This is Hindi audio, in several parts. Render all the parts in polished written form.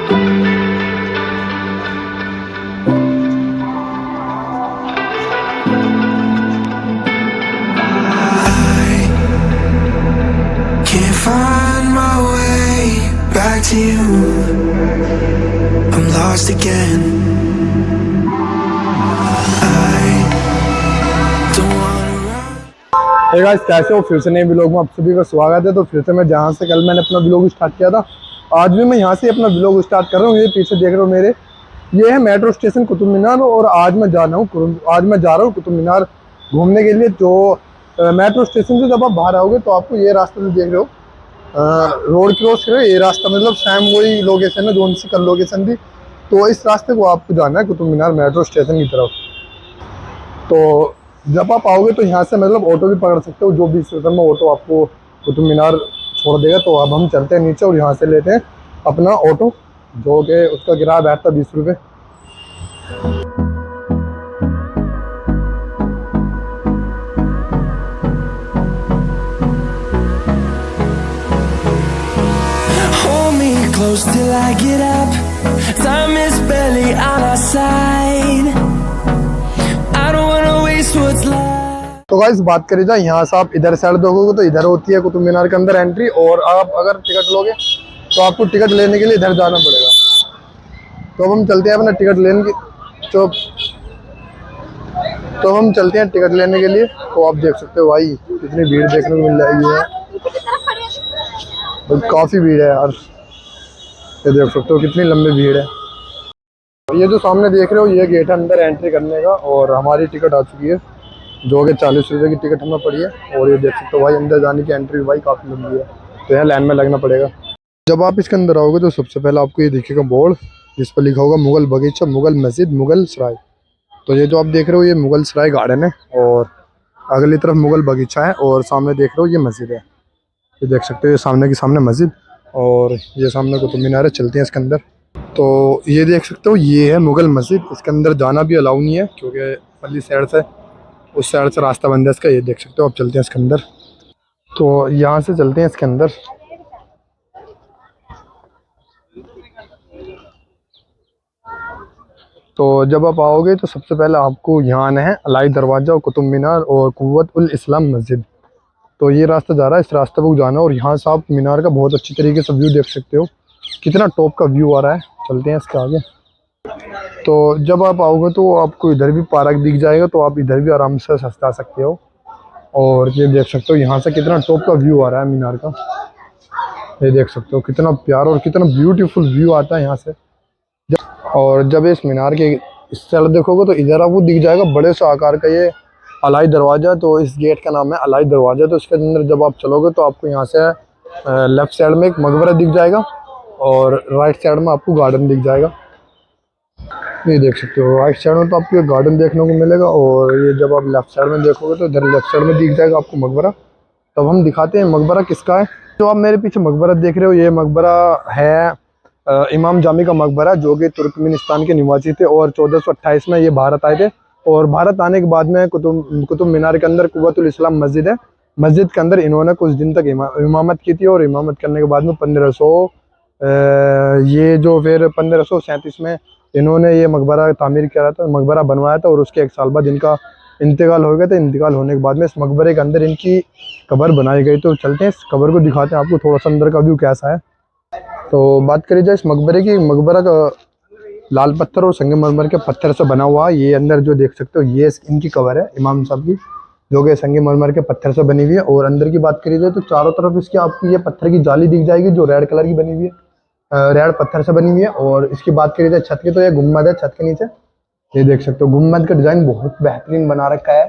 Can't find my way back to you. I'm lost again. I don't wanna run. Hey guys, कैसे हो? फिर से नए व्लॉग में आप सभी का स्वागत है। तो फिर से मैं जहाँ से कल मैंने अपना व्लॉग स्टार्ट किया था, आज भी मैं यहाँ से अपना व्लॉग स्टार्ट कर रहा हूँ। ये पीछे देख रहे हो मेरे, ये है मेट्रो स्टेशन कुतुब मीनार। और आज मैं जा रहा हूँ कुतुब मीनार घूमने के लिए। जो मेट्रो स्टेशन से जब आप बाहर आओगे तो आपको ये रास्ता जो देख रहे हो, रोड क्रॉस करो, ये रास्ता मतलब सेम वही लोकेशन है जो उनसी कल लोकेशन थी। तो इस रास्ते को आपको जाना है कुतुब मीनार मेट्रो स्टेशन की तरफ। तो जब आप आओगे तो यहाँ से मतलब ऑटो भी पकड़ सकते हो, जो 20 रुपये में ऑटो आपको कुतुब मीनार छोड़ देगा। तो अब हम चलते हैं नीचे और यहाँ से लेते हैं अपना ऑटो, जो कि उसका किराया बैठता 20 रुपये। Hold me close till I get up. Time is barely on our side. I don't wanna waste what's left. तो गाइस, बात करी जाए यहाँ से आप इधर साइड देखोगे तो इधर होती है कुतुब मीनार के अंदर एंट्री। और आप अगर टिकट लोगे तो आपको टिकट लेने के लिए इधर जाना पड़ेगा। तो अब हम चलते हैं अपना टिकट लेने की तो हम चलते हैं टिकट लेने के लिए। तो आप देख सकते हो भाई, कितनी भीड़ देखने को मिल जाएगी है। काफ़ी भीड़ है यार, ये देख सकते हो कितनी लंबी भीड़ है। ये जो सामने देख रहे हो, ये गेट है अंदर एंट्री करने का। और हमारी टिकट आ चुकी है, जो कि 40 रुपये की टिकट हमें पड़ी है। और ये देख सकते हो भाई, अंदर जाने की एंट्री भाई काफ़ी लंबी है, तो यहाँ लाइन में लगना पड़ेगा। जब आप इसके अंदर आओगे तो सबसे पहले आपको ये दिखेगा बोर्ड, जिस पर लिखा होगा मुगल बगीचा, मुगल मस्जिद, मुगल सराय। तो ये जो आप देख रहे हो, ये मुगल सराय गार्डन है। और अगली तरफ मुगल बगीचा है। और सामने देख रहे हो ये मस्जिद है, ये देख सकते हो, ये सामने की सामने मस्जिद। और ये सामने कुतुब मीनार है, चलते हैं इसके अंदर। तो ये देख सकते हो, ये है मुगल मस्जिद। इसके अंदर जाना भी अलाउ नहीं है, क्योंकि पल्ली साइड से, उस साइड से रास्ता बंद है इसका। ये देख सकते हो, अब चलते हैं इसके अंदर। तो यहाँ से चलते हैं इसके अंदर। तो जब आप आओगे तो सबसे पहले आपको यहाँ आना है अलाई दरवाज़ा और कुतुब मीनार और कुव्वत उल इस्लाम मस्जिद। तो ये रास्ता जा रहा है, इस रास्ते पर जाना है। और यहाँ से आप मीनार का बहुत अच्छी तरीके से व्यू देख सकते हो, कितना टॉप का व्यू आ रहा है। चलते हैं इसके आगे। तो जब आप आओगे तो आपको इधर भी पार्क दिख जाएगा, तो आप इधर भी आराम से सस्ता सकते हो। और ये देख सकते हो यहाँ से कितना टॉप का व्यू आ रहा है मीनार का। ये देख सकते हो कितना प्यारा और कितना ब्यूटीफुल व्यू आता है यहाँ से। और जब इस मीनार के इस साइड देखोगे तो इधर आपको दिख जाएगा बड़े से आकार का ये अलाई दरवाज़ा। तो इस गेट का नाम है अलाई दरवाज़ा। तो इसके अंदर जब आप चलोगे तो आपको यहाँ से लेफ़्ट साइड में एक मकबरा दिख जाएगा, और राइट साइड में आपको गार्डन दिख जाएगा। ये देख सकते हो, राइट साइड में तो आपको एक गार्डन देखने को मिलेगा। और ये जब आप लेफ़्ट साइड में देखोगे तो इधर लेफ़्ट साइड में दिख जाएगा आपको मकबरा। तब हम दिखाते हैं मकबरा किसका है। जो आप मेरे पीछे मकबरा देख रहे हो, ये मकबरा है इमाम जामी का मकबरा, जो कि तुर्कमेनिस्तान के निवासी थे। और 1428 में ये भारत आए थे। और भारत आने के बाद में कुतुब मीनार के अंदर कुव्वतुल इस्लाम मस्जिद है। मस्जिद के अंदर इन्होंने कुछ दिन तक इमामत की थी। और इमामत करने के बाद में 1537 में इन्होंने ये मकबरा तामीर किया था, मकबरा बनवाया था। और उसके 1 साल बाद इनका इंतकाल हो गया था। इंतकाल होने के बाद में इस मकबरे के अंदर इनकी कब्र बनाई गई। तो चलते हैं इस कब्र को दिखाते हैं आपको थोड़ा सा अंदर का व्यू कैसा है। तो बात करी जाए इस मकबरे की, मकबरा का लाल पत्थर और संगमरमर के पत्थर से बना हुआ। ये अंदर जो देख सकते हो, ये इनकी कब्र है इमाम साहब की, जो कि संगमरमर के पत्थर से बनी हुई है। और अंदर की बात करी जाए तो चारों तरफ इसकी आपको ये पत्थर की जाली दिख जाएगी, जो रेड कलर की बनी हुई है, रेड पत्थर से बनी हुई है। और इसकी बात करी जाए छत की, तो ये गुम्बद है छत के नीचे। ये देख सकते हो, गुम्बद का डिज़ाइन बहुत बेहतरीन बना रखा है,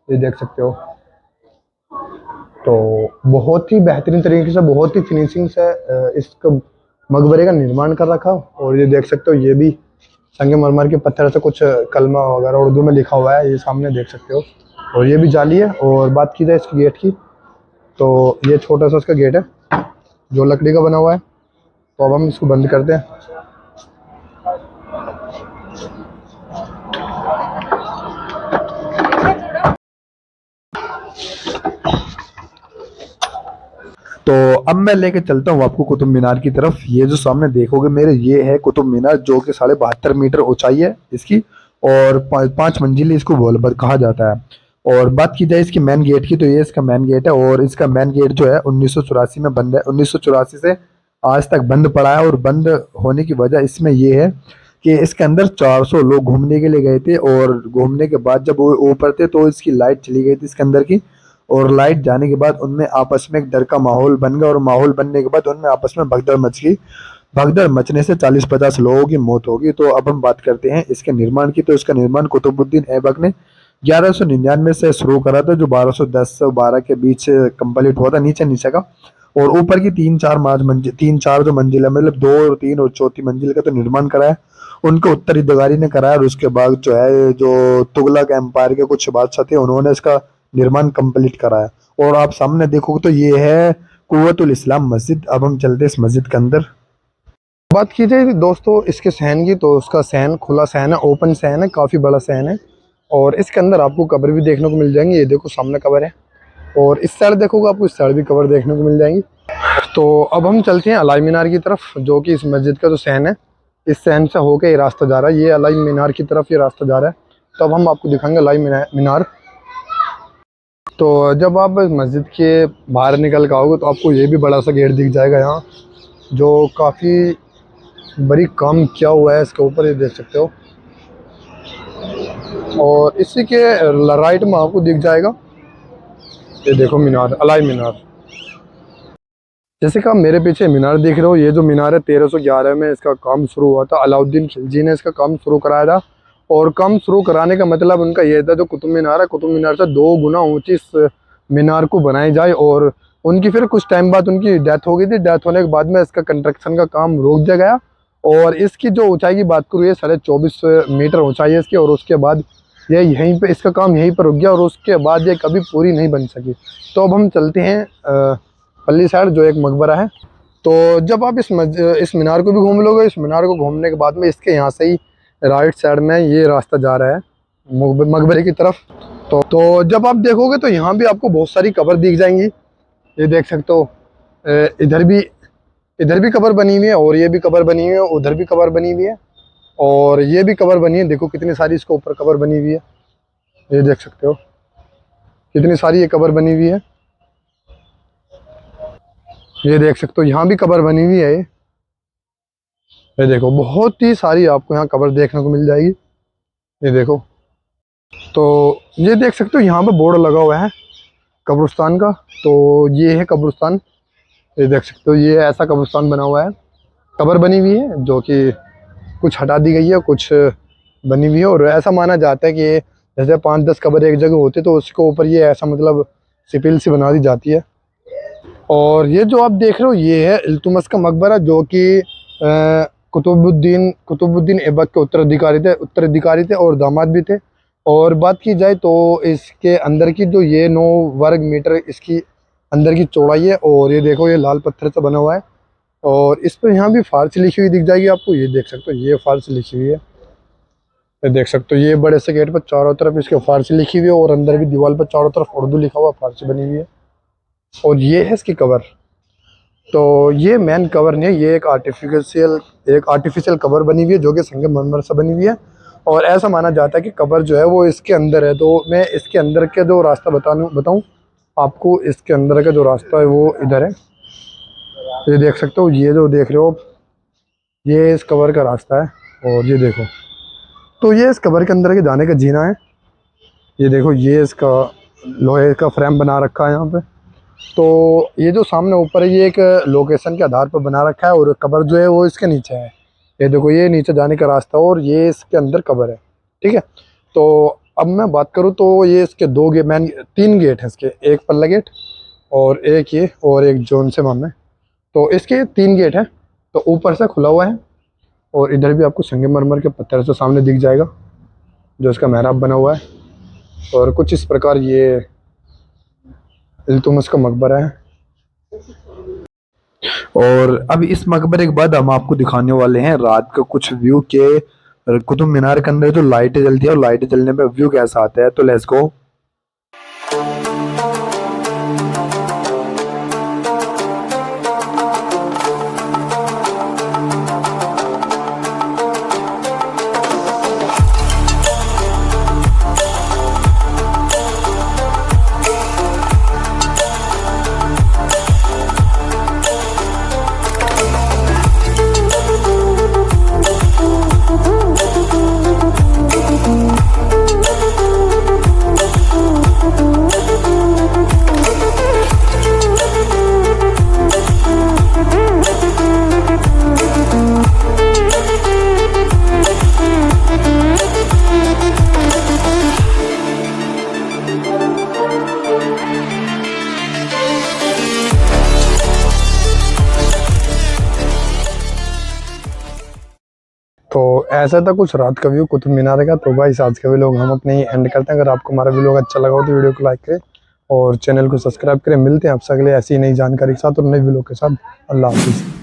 ये देख सकते हो। तो बहुत ही बेहतरीन तरीके से, बहुत ही फिनिशिंग से इस मकबरे का निर्माण कर रखा। और ये देख सकते हो, ये भी संगमरमर के पत्थर से कुछ कलमा वगैरह उर्दू में लिखा हुआ है, ये सामने देख सकते हो। और ये भी जाली है। और बात की जाए इसकी गेट की, तो ये छोटा सा इसका गेट है, जो लकड़ी का बना हुआ है। तो अब हम इसको बंद करते हैं। तो अब मैं लेके चलता हूँ आपको कुतुब मीनार की तरफ। ये जो सामने देखोगे मेरे, ये है कुतुब मीनार, जो कि 72.5 मीटर ऊंचाई है इसकी, और 5 मंजिली इसको बोल कहा जाता है। और बात की जाए इसकी मेन गेट की, तो ये इसका मेन गेट है, और इसका मेन गेट जो है 1984 में बंद है। 1984 से आज तक बंद पड़ा है, और बंद होने की वजह इसमें ये है कि इसके अंदर 400 लोग घूमने के लिए गए थे, और घूमने के बाद जब वो ऊपर थे तो इसकी लाइट चली गई थी इसके अंदर की, और लाइट जाने के बाद उनमें आपस में एक डर का माहौल बन गया, और माहौल बनने के बाद उनमें आपस में भगदड़ मच गई। भगदड़ मचने से 40-50 लोगों की मौत होगी। तो अब हम बात करते हैं इसके निर्माण की। तो इसका निर्माण कुतुबुद्दीन ऐबक ने 1199 से शुरू करा था, जो 1210 से 12 के बीच कंप्लीट हुआ था, नीचे नीचे का। और ऊपर की 3-4 जो मंजिल है, मतलब 2 और 3 और चौथी मंजिल का तो निर्माण कराया उनके उत्तराधिकारी ने कराया। और उसके बाद जो है, जो तुगलक एम्पायर के कुछ बादशाह थे, उन्होंने इसका निर्माण कंप्लीट कराया। और आप सामने देखोगे तो ये है कुव्वतुल इस्लाम मस्जिद। अब हम चलते हैं इस मस्जिद के अंदर। बात की जाए दोस्तों इसके सहन की, तो उसका सहन खुला सहन है, ओपन सहन है, काफ़ी बड़ा सहन है। और इसके अंदर आपको कब्र भी देखने को मिल जाएंगी। ये देखो सामने कब्र है, और इस साइड देखोगे आपको इस साइड भी कब्र देखने को मिल जाएंगी। तो अब हम चलते हैं अलाई मीनार की तरफ, जो कि इस मस्जिद का जो सहन है, इस सहन से होके ये रास्ता जा रहा है, ये अलाई मीनार की तरफ ये रास्ता जा रहा है। तो अब हम आपको दिखाएंगे अलाई मीनार। तो जब आप मस्जिद के बाहर निकल के आओगे तो आपको ये भी बड़ा सा गेट दिख जाएगा यहाँ, जो काफ़ी बड़ी काम किया हुआ है इसके ऊपर, ये देख सकते हो। और इसी के राइट में आपको दिख जाएगा, ये देखो मीनार, अलाई मीनार। जैसे कि आप मेरे पीछे मीनार देख रहे हो, ये जो मीनार है 1311 में इसका काम शुरू हुआ था। अलाउद्दीन खिलजी ने इसका काम शुरू कराया था, और काम शुरू कराने का मतलब उनका ये था, जो कुतुब मीनार है, कुतुब मीनार से 2 गुना ऊंची इस मीनार को बनाई जाए। और उनकी फिर कुछ टाइम बाद उनकी डेथ हो गई थी। डेथ होने के बाद में इसका कंस्ट्रक्शन का काम रोक दिया गया, और इसकी जो ऊंचाई की बात करूँ, ये 24.5 मीटर ऊंचाई है इसकी। और उसके बाद ये यहीं पे इसका काम यहीं पर रुक गया, और उसके बाद ये कभी पूरी नहीं बन सकी। तो अब हम चलते हैं पल्ली साइड, जो एक मकबरा है। तो जब आप इस मीनार को भी घूम लोगे, इस मीनार को घूमने के बाद में इसके यहाँ से ही राइट साइड में ये रास्ता जा रहा है मकबरे की तरफ। तो जब आप देखोगे तो यहाँ भी आपको बहुत सारी कब्र दिख जाएंगी। ये देख सकते हो, इधर भी कब्र बनी हुई है, और ये भी कब्र बनी हुई है, उधर भी कब्र बनी हुई है, और ये भी कब्र बनी है। देखो कितनी सारी इसके ऊपर कब्र बनी हुई है, ये देख सकते हो कितनी सारी ये कब्र बनी हुई है। ये देख सकते हो यहाँ भी कब्र बनी हुई है। ये देखो बहुत ही सारी आपको यहाँ कब्र देखने को मिल जाएगी, ये देखो। तो ये देख सकते हो यहाँ पे बोर्ड लगा हुआ है कब्रिस्तान का, तो ये है कब्रिस्तान। ये देख सकते हो ये ऐसा कब्रिस्तान बना हुआ है, कब्र बनी हुई है, जो कि कुछ हटा दी गई है, कुछ बनी हुई है। और ऐसा माना जाता है कि जैसे 5-10 कब्र एक जगह होती है, तो उसके ऊपर ये ऐसा मतलब सिपिल सी बना दी जाती है। और ये जो आप देख रहे हो, ये है इल्तुतमिश का मकबरा, जो कि कुतुबुद्दीन ऐबक के उत्तराधिकारी थे और दामाद भी थे। और बात की जाए तो इसके अंदर की जो ये 9 वर्ग मीटर इसकी अंदर की चौड़ाई है, और ये देखो ये लाल पत्थर से बना हुआ है। और इस पर यहाँ भी फारसी लिखी हुई दिख जाएगी आपको, ये देख सकते हो ये फारसी लिखी हुई है, ये देख सकते हो। ये बड़े से गेट पर चारों तरफ इसके फारसी लिखी हुई है, और अंदर भी दीवार पर चारों तरफ उर्दू लिखा हुआ फारसी बनी हुई है। और ये है इसकी कबर। तो ये मेन कवर नहीं है, ये एक आर्टिफिशियल कवर बनी हुई है, जो कि संगमरमर से बनी हुई है। और ऐसा माना जाता है कि कबर जो है वो इसके अंदर है। तो मैं इसके अंदर के जो रास्ता बताऊं आपको, इसके अंदर का जो रास्ता है वो इधर है, ये देख सकते हो। ये जो देख रहे हो ये इस कबर का रास्ता है, और ये देखो, तो ये इस कबर के अंदर के जाने का जीना है। ये देखो ये इसका लोहे का फ्रेम बना रखा है यहाँ पे। तो ये जो सामने ऊपर है, ये एक लोकेशन के आधार पर बना रखा है, और कब्र जो है वो इसके नीचे है। ये देखो ये नीचे जाने का रास्ता, और ये इसके अंदर कब्र है, ठीक है। तो अब मैं बात करूँ तो ये इसके 3 गेट हैं इसके, एक पल्ला गेट और एक ये और एक जोन से मामले। तो इसके 3 गेट हैं। तो ऊपर से खुला हुआ है, और इधर भी आपको संगमरमर के पत्थर से सामने दिख जाएगा, जो इसका मेहराब बना हुआ है। और कुछ इस प्रकार ये इल्तुतमिश का मकबरा है। और अब इस मकबरे के बाद हम आपको दिखाने वाले हैं रात का कुछ व्यू के कुतुब मीनार के अंदर जो लाइटें जलती है, और लाइटें जलने पे व्यू कैसा आता है। तो लेट्स गो। तो ऐसा था कुछ रात का व्यू कुतुब मीनार का। तो भाई आज का व्लॉग हम अपने ही एंड करते हैं। अगर आपको हमारा व्लॉग अच्छा लगा हो तो वीडियो को लाइक करें और चैनल को सब्सक्राइब करें। मिलते हैं आपसे अगले ऐसी नई जानकारी के साथ और नई व्लॉग के साथ। अल्लाह हाफिज़।